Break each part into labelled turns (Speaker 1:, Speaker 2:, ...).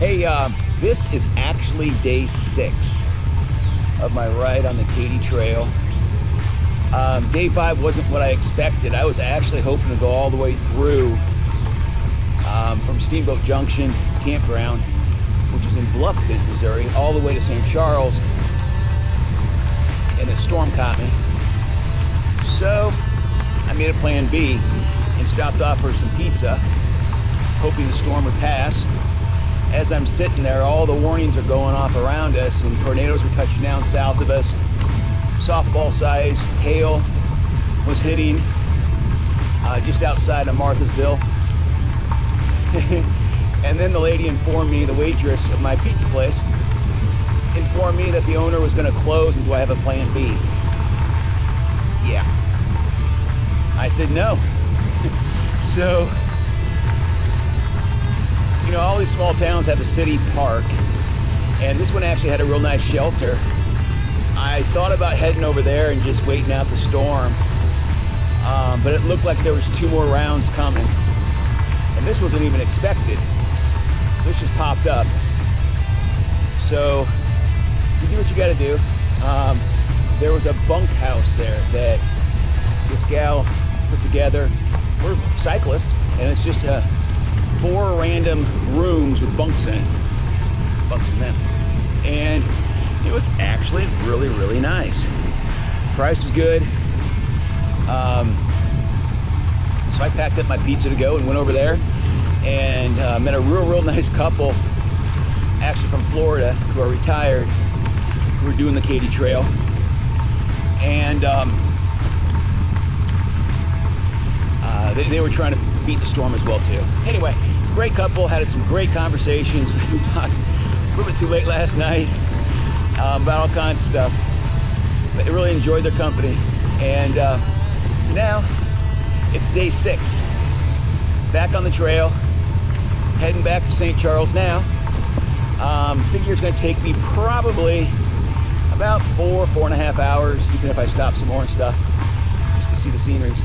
Speaker 1: Hey, this is actually day 6 of my ride on the KATY Trail. Day 5 wasn't what I expected. I was actually hoping to go all the way through from Steamboat Junction Campground, which is in Bluffton, Missouri, all the way to St. Charles, and a storm caught me. So I made a plan B and stopped off for some pizza, hoping the storm would pass. As I'm sitting there, all the warnings are going off around us, and tornadoes were touching down south of us. Softball size hail was hitting just outside of Marthasville. And then the lady informed me, the waitress of my pizza place, informed me that the owner was going to close and do I have a plan B? Yeah. I said no. So, you know, all these small towns have a city park, and this one actually had a real nice shelter. I thought about heading over there and just waiting out the storm, but it looked like there was 2 more rounds coming, and this wasn't even expected. So this just popped up. So you do what you got to do. There was a bunkhouse there that this gal put together. We're cyclists, and it's just 4 random rooms with bunks in it, bunks in them, and it was actually really, really nice. Price was good. So I packed up my pizza to go and went over there and met a real nice couple, actually from Florida, who are retired, who were doing the KATY Trail, and they were trying to beat the storm as well too. Anyway, great couple, had some great conversations. We talked a little bit too late last night about all kinds of stuff, but I really enjoyed their company. And so now it's day 6, back on the trail, heading back to St. Charles now. Figure it's going to take me probably about 4.5 hours, even if I stop some more and stuff, just to see the sceneries.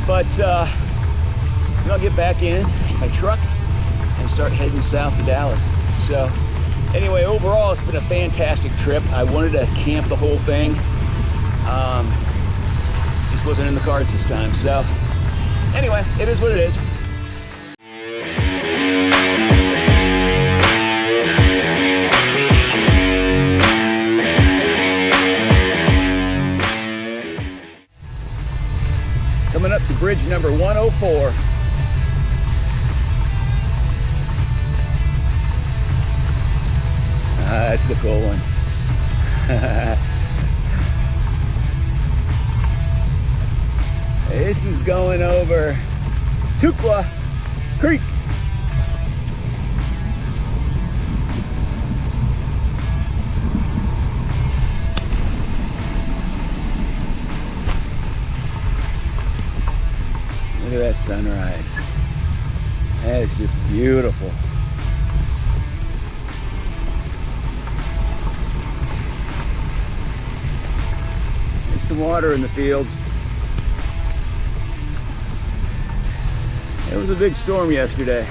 Speaker 1: But then I'll get back in my truck and start heading south to Dallas. So anyway, overall, it's been a fantastic trip. I wanted to camp the whole thing. Just wasn't in the cards this time. So anyway, it is what it is. Coming up to bridge number 104. That's the cool one. This is going over Tukwa Creek. Look at that sunrise. That is just beautiful. There's some water in the fields. It was a big storm yesterday.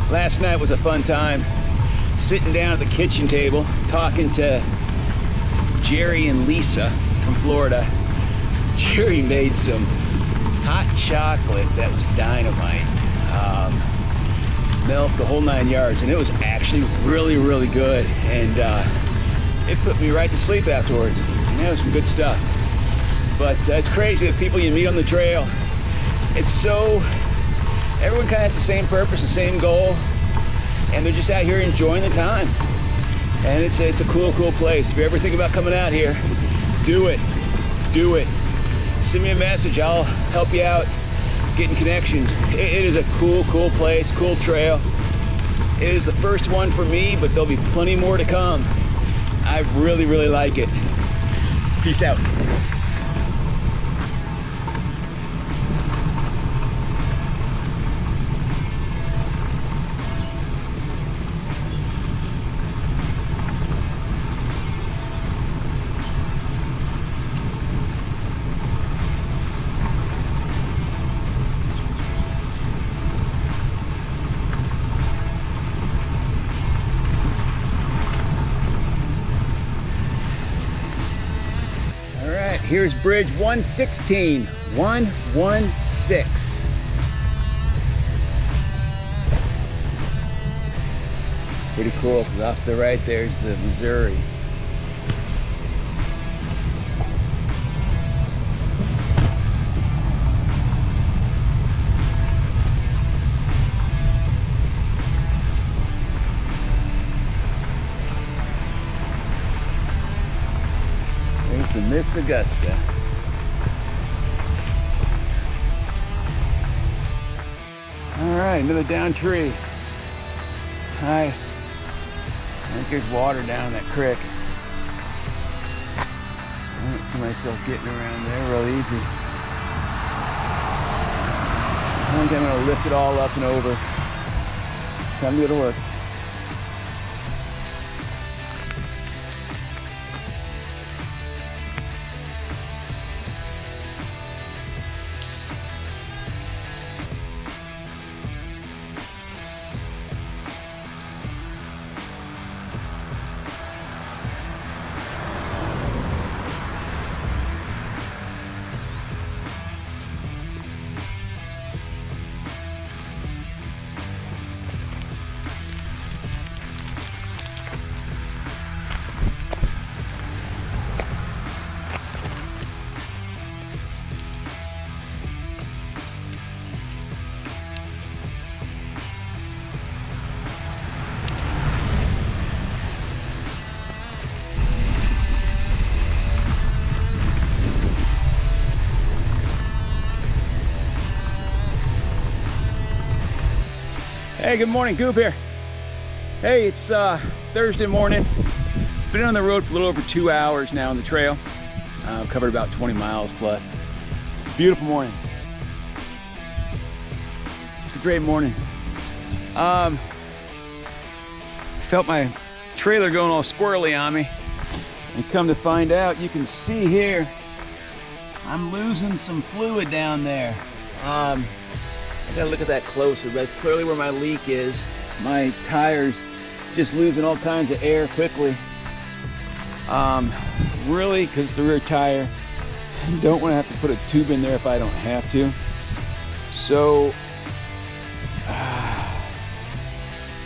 Speaker 1: Last night was a fun time, sitting down at the kitchen table talking to Jerry and Lisa from Florida. Jerry made some hot chocolate that was dynamite, milk, the whole 9 yards, and it was actually really good, and it put me right to sleep afterwards. And that was some good stuff. But it's crazy, the people you meet on the trail, it's so, everyone kind of has the same purpose, the same goal, and they're just out here enjoying the time. And it's a cool place. If you ever think about coming out here, do it. Send me a message, I'll help you out getting connections. It is a cool place, cool trail. It is the first one for me, but there'll be plenty more to come. I really like it. Peace out. here's bridge 116, 116. Pretty cool, because off to the right there's the Missouri. There's the Miss Augusta. All right, another down tree. I think there's water down that creek. I don't see myself getting around there real easy. I think I'm gonna lift it all up and over. Time to go to work. Hey, good morning, Goop here. Hey, it's Thursday morning. Been on the road for a little over 2 hours now on the trail. Covered about 20 miles plus. Beautiful morning. Just a great morning. Felt my trailer going all squirrely on me. And come to find out, you can see here, I'm losing some fluid down there. I gotta look at that closer, but that's clearly where my leak is. My tire's just losing all kinds of air quickly. Really, because the rear tire, don't want to have to put a tube in there if I don't have to. So,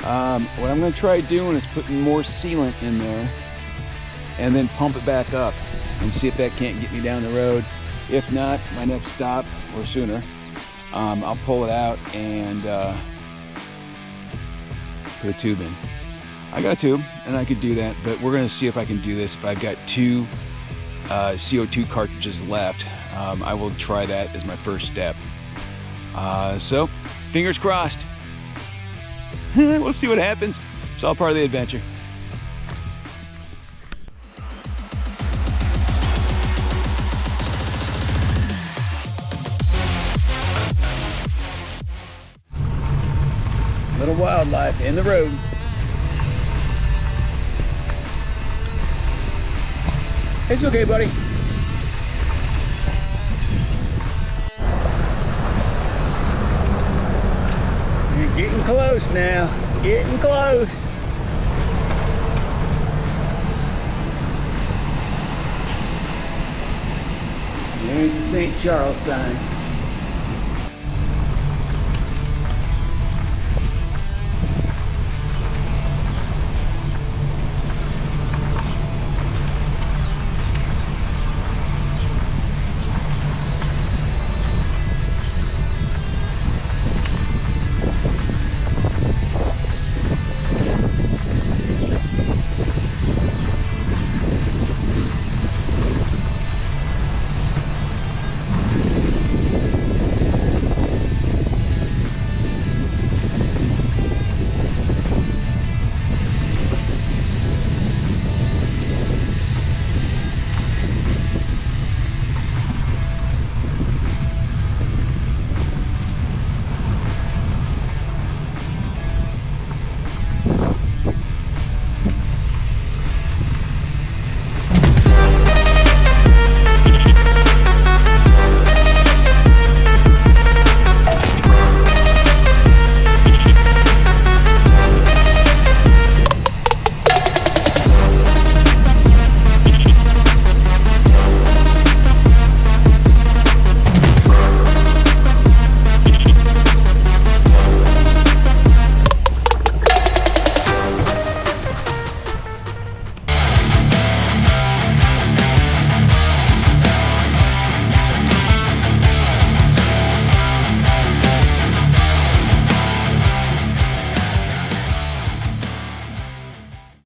Speaker 1: what I'm gonna try doing is putting more sealant in there and then pump it back up and see if that can't get me down the road. If not, my next stop, or sooner, I'll pull it out and put a tube in. I got a tube and I could do that, but we're gonna see if I can do this. If I've got 2 CO2 cartridges left, I will try that as my first step. So, fingers crossed. We'll see what happens. It's all part of the adventure. Little wildlife in the road. It's okay, buddy. You're getting close now. Getting close. There's the St. Charles sign.